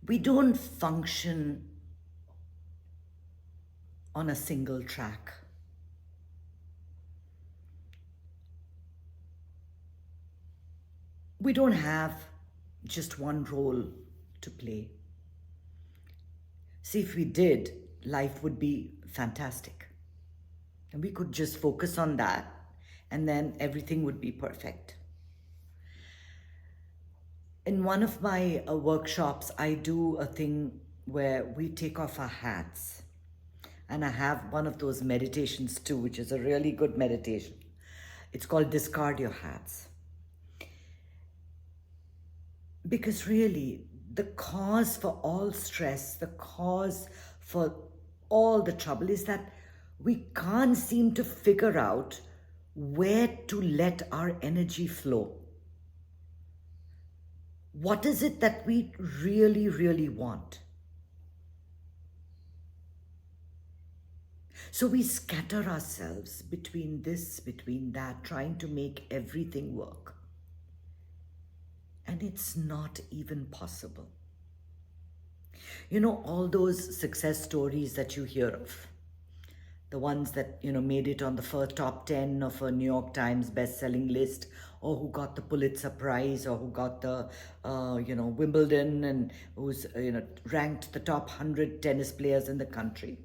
We don't function on a single track. We don't have just one role to play. See, if we did, life would be fantastic. And we could just focus on that, and then everything would be perfect. In one of my workshops, I do a thing where we take off our hats. And I have one of those meditations too, which is a really good meditation. It's called Discard Your Hats. Because really, the cause for all stress, the cause for all the trouble is that we can't seem to figure out where to let our energy flow. What is it that we really, really want? So we scatter ourselves between this, between that, trying to make everything work. And it's not even possible. You know, all those success stories that you hear of, the ones that, made it on the first top 10 of a New York Times best-selling list, or who got the Pulitzer Prize, or who got the, Wimbledon, and who's, ranked the top 100 tennis players in the country.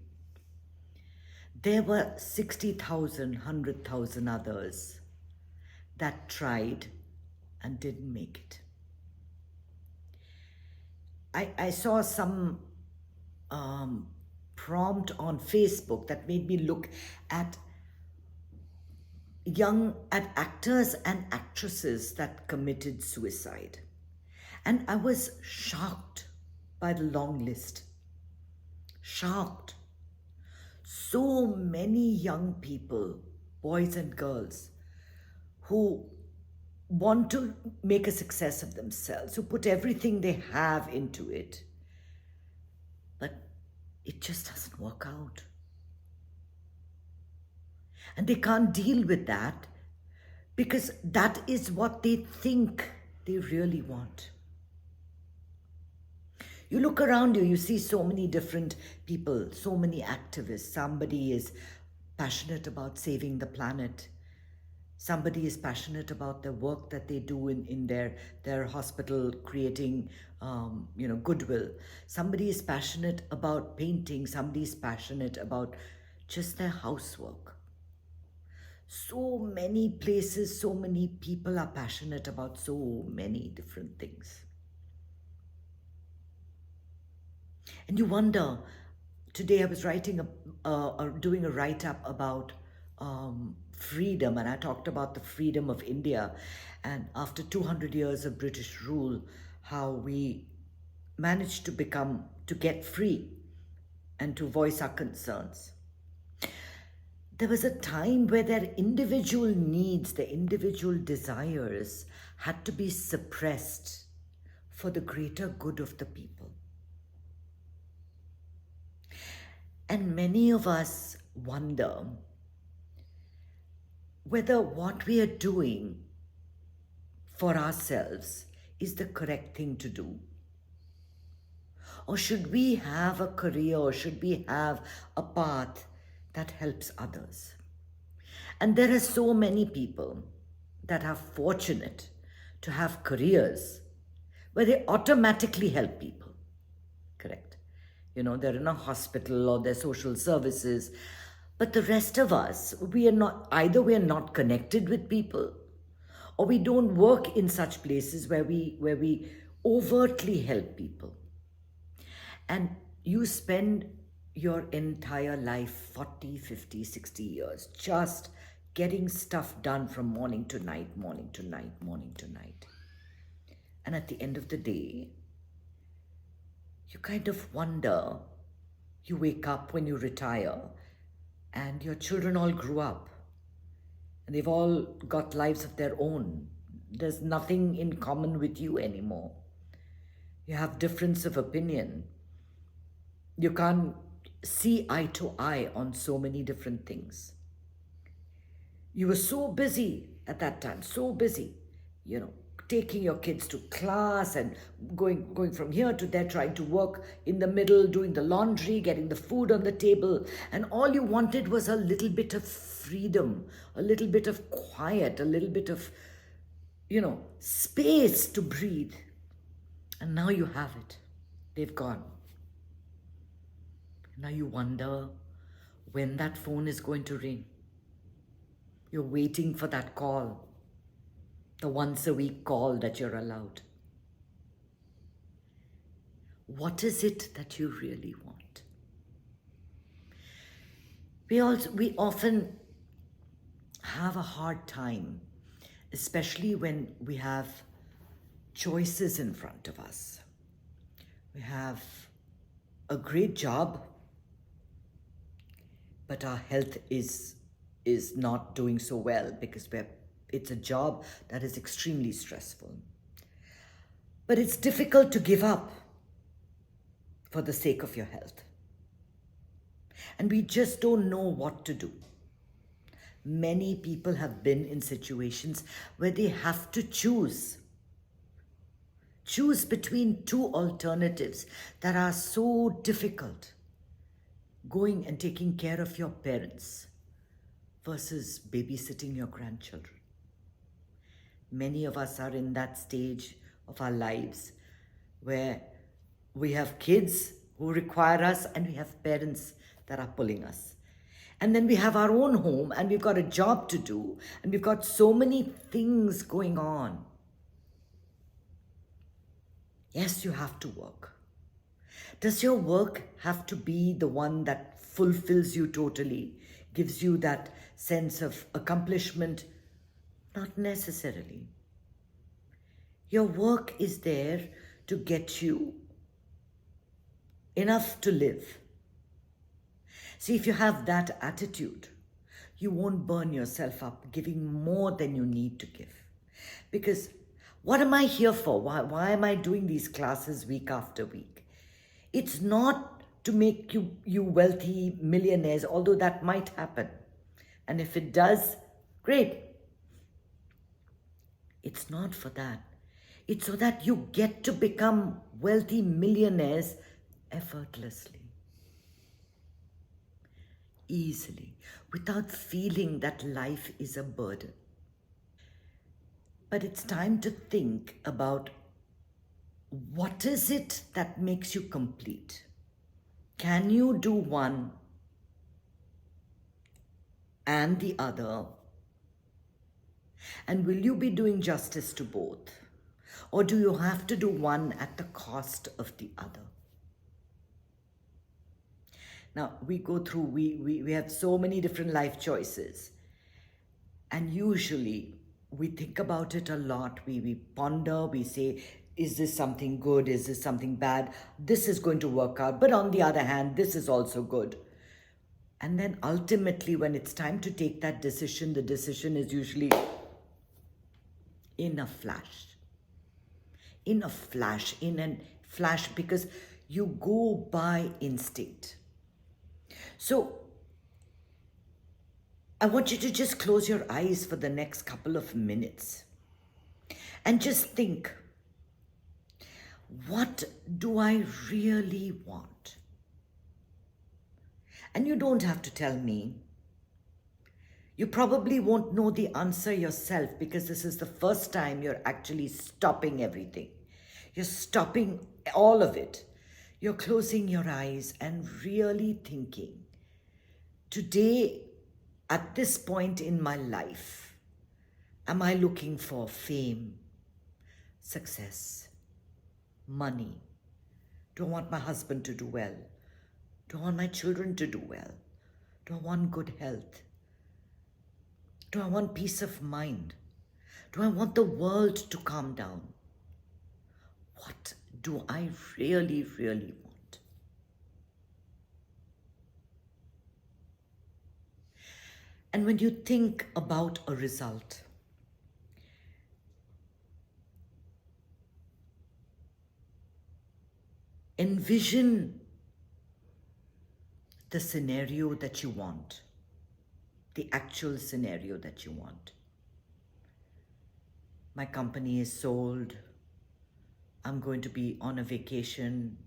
There were 60,000, 100,000 others that tried and didn't make it. I saw some prompt on Facebook that made me look at actors and actresses that committed suicide. And I was shocked by the long list. Shocked. So many young people, boys and girls, who want to make a success of themselves, who put everything they have into it, but it just doesn't work out. And they can't deal with that because that is what they think they really want. You look around you, you see so many different people, so many activists. Somebody is passionate about saving the planet. Somebody is passionate about the work that they do in their hospital, creating, goodwill. Somebody is passionate about painting. Somebody is passionate about just their housework. So many places, so many people are passionate about so many different things. And you wonder, today I was doing a write-up about freedom, and I talked about the freedom of India, and after 200 years of British rule, how we managed to get free and to voice our concerns. There was a time where their individual needs, their individual desires had to be suppressed for the greater good of the people. And many of us wonder whether what we are doing for ourselves is the correct thing to do. Or should we have a career, or should we have a path that helps others? And there are so many people that are fortunate to have careers where they automatically help people. Correct. They're in a hospital or they're social services. But the rest of us, we are not connected with people, or we don't work in such places where we overtly help people. And you spend your entire life, 40, 50, 60 years, just getting stuff done from morning to night, morning to night, morning to night. And at the end of the day, you kind of wonder, you wake up when you retire, and your children all grew up, and they've all got lives of their own. There's nothing in common with you anymore. You have difference of opinion. You can't see eye to eye on so many different things. You were so busy at that time, so busy, taking your kids to class and going from here to there, trying to work in the middle, doing the laundry, getting the food on the table, and all you wanted was a little bit of freedom, a little bit of quiet, a little bit of, space to breathe. And now you have it. They've gone. Now you wonder when that phone is going to ring. You're waiting for that call, the once a week call that you're allowed. What is it that you really want? We often have a hard time, especially when we have choices in front of us. We have a great job, but our health is not doing so well because it's a job that is extremely stressful. But it's difficult to give up for the sake of your health. And we just don't know what to do. Many people have been in situations where they have to choose between two alternatives that are so difficult. Going and taking care of your parents versus babysitting your grandchildren. Many of us are in that stage of our lives where we have kids who require us and we have parents that are pulling us. And then we have our own home and we've got a job to do and we've got so many things going on. Yes, you have to work. Does your work have to be the one that fulfills you totally, gives you that sense of accomplishment? Not necessarily. Your work is there to get you enough to live. See, if you have that attitude, you won't burn yourself up giving more than you need to give. Because what am I here for? Why am I doing these classes week after week? It's not to make you wealthy millionaires, although that might happen. And if it does, great. It's not for that. It's so that you get to become wealthy millionaires effortlessly, easily, without feeling that life is a burden. But it's time to think about what is it that makes you complete? Can you do one and the other? And will you be doing justice to both? Or do you have to do one at the cost of the other? Now, we go through, we have so many different life choices. And usually, we think about it a lot. We ponder, we say, is this something good? Is this something bad? This is going to work out. But on the other hand, this is also good. And then ultimately, when it's time to take that decision, the decision is usually in a flash. In a flash, because you go by instinct. So, I want you to just close your eyes for the next couple of minutes and just think, what do I really want? And you don't have to tell me. You probably won't know the answer yourself because this is the first time you're actually stopping everything. You're stopping all of it. You're closing your eyes and really thinking, today, at this point in my life, am I looking for fame, success, money? Do I want my husband to do well? Do I want my children to do well? Do I want good health? Do I want peace of mind? Do I want the world to calm down? What do I really, really want? And when you think about a result, envision the scenario that you want, the actual scenario that you want. My company is sold. I'm going to be on a vacation.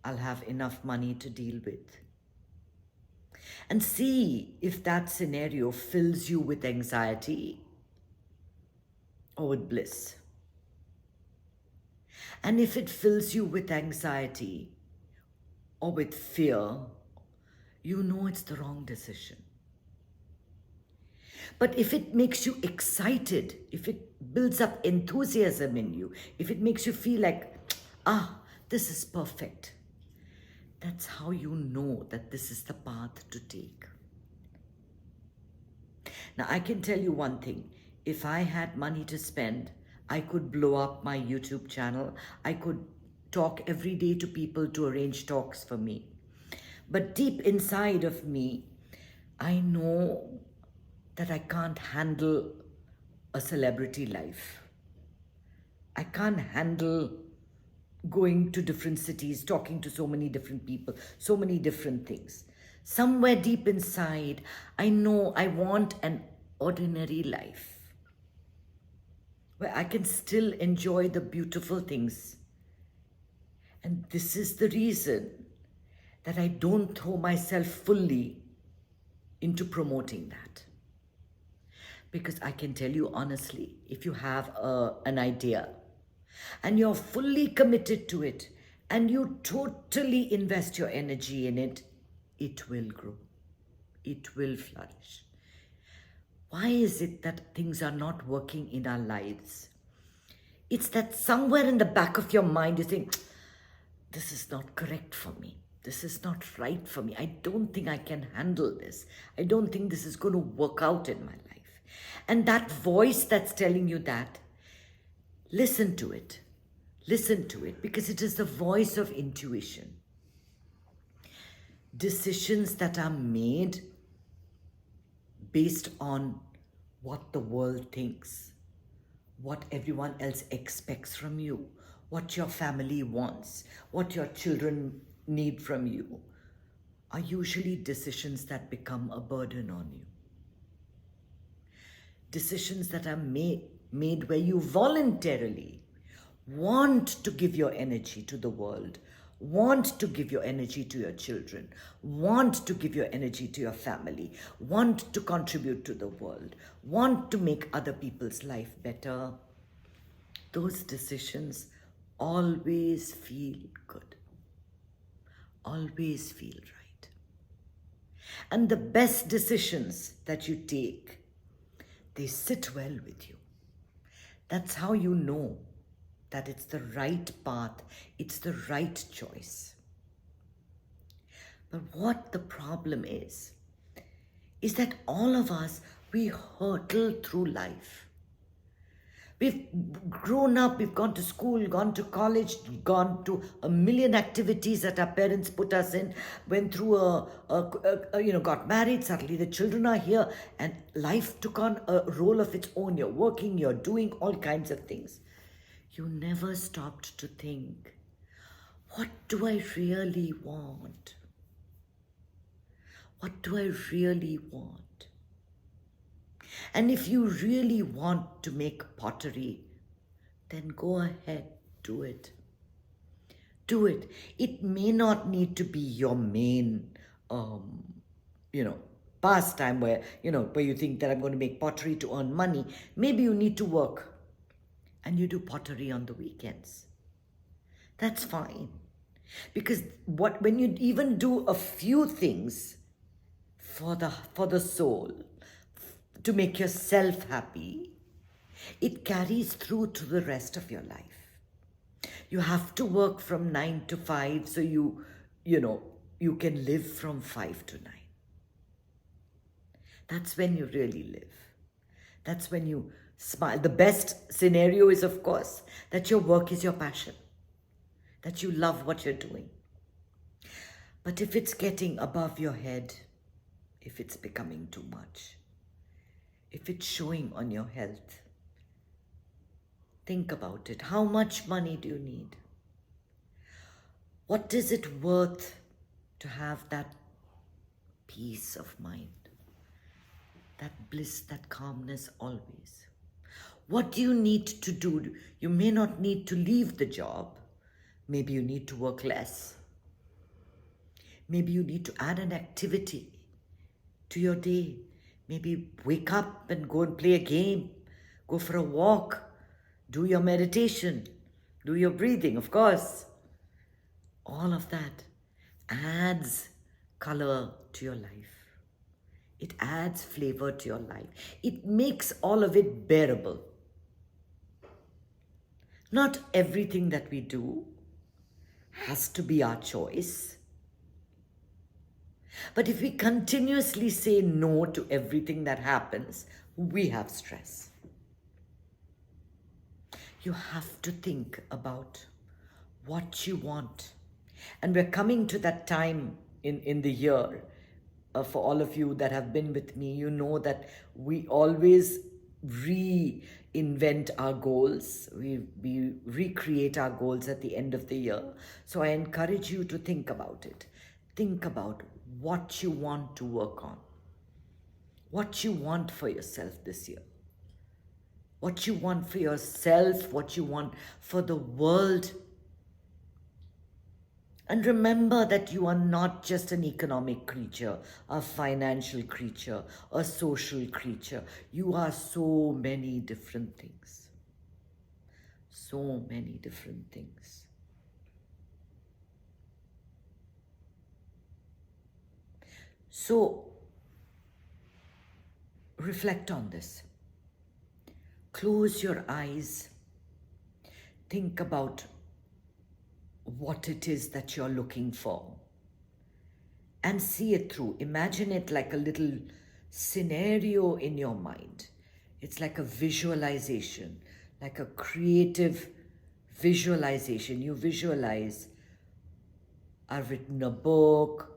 I'll have enough money to deal with. And see if that scenario fills you with anxiety or with bliss. And if it fills you with anxiety or with fear, you know it's the wrong decision. But if it makes you excited, if it builds up enthusiasm in you, if it makes you feel like, this is perfect, that's how you know that this is the path to take. Now, I can tell you one thing. If I had money to spend, I could blow up my YouTube channel. I could talk every day to people to arrange talks for me. But deep inside of me, I know that I can't handle a celebrity life. I can't handle going to different cities, talking to so many different people, so many different things. Somewhere deep inside, I know I want an ordinary life where I can still enjoy the beautiful things. And this is the reason that I don't throw myself fully into promoting that. Because I can tell you honestly, if you have an idea and you're fully committed to it and you totally invest your energy in it, it will grow. It will flourish. Why is it that things are not working in our lives? It's that somewhere in the back of your mind you think, this is not correct for me. This is not right for me. I don't think I can handle this. I don't think this is going to work out in my life. And that voice that's telling you that, listen to it. Listen to it, because it is the voice of intuition. Decisions that are made based on what the world thinks, what everyone else expects from you, what your family wants, what your children need from you, are usually decisions that become a burden on you. Decisions that are made where you voluntarily want to give your energy to the world, want to give your energy to your children, want to give your energy to your family, want to contribute to the world, want to make other people's life better. Those decisions always feel good, always feel right. And the best decisions that you take, they sit well with you. That's how you know that it's the right path, it's the right choice. But what the problem is that all of us, we hurtle through life. We've grown up, we've gone to school, gone to college, gone to a million activities that our parents put us in, went through got married, suddenly the children are here, and life took on a role of its own. You're working, you're doing all kinds of things. You never stopped to think, what do I really want? What do I really want? And if you really want to make pottery, then go ahead, do it. Do it. It may not need to be your main, pastime where you think that I'm going to make pottery to earn money. Maybe you need to work and you do pottery on the weekends. That's fine. Because when you even do a few things for the soul, to make yourself happy, it carries through to the rest of your life. You have to work from 9 to 5 so you can live from 5 to 9. That's when you really live. That's when you smile. The best scenario is, of course, that your work is your passion, that you love what you're doing. But if it's getting above your head, if it's becoming too much, if it's showing on your health, think about it. How much money do you need? What is it worth to have that peace of mind, that bliss, that calmness always? What do you need to do? You may not need to leave the job. Maybe you need to work less. Maybe you need to add an activity to your day. Maybe wake up and go and play a game, go for a walk, do your meditation, do your breathing, of course. All of that adds color to your life. It adds flavor to your life. It makes all of it bearable. Not everything that we do has to be our choice. But if we continuously say no to everything that happens, we have stress. You have to think about what you want. And we're coming to that time in the year. For all of you that have been with me, you know that we always reinvent our goals. We recreate our goals at the end of the year. So I encourage you to think about it. Think about what you want to work on, what you want for yourself this year, what you want for yourself, what you want for the world. And remember that you are not just an economic creature, a financial creature, a social creature. You are so many different things. So many different things. So, reflect on this. Close your eyes. Think about what it is that you're looking for and see it through. Imagine it like a little scenario in your mind. It's like a visualization, like a creative visualization. You visualize, I've written a book,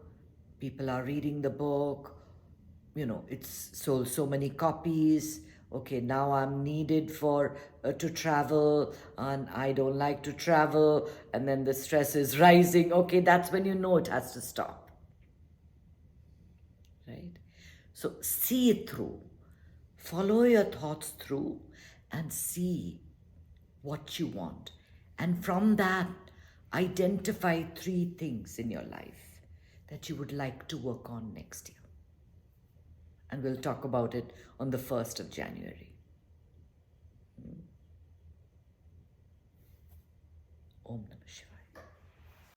people are reading the book, it's sold so many copies. Okay, now I'm needed for to travel, and I don't like to travel, and then the stress is rising. Okay, that's when you know it has to stop. Right? So see it through. Follow your thoughts through and see what you want. And from that, identify 3 things in your life that you would like to work on next year. And we'll talk about it on the 1st of January. Om Namah Shivaya.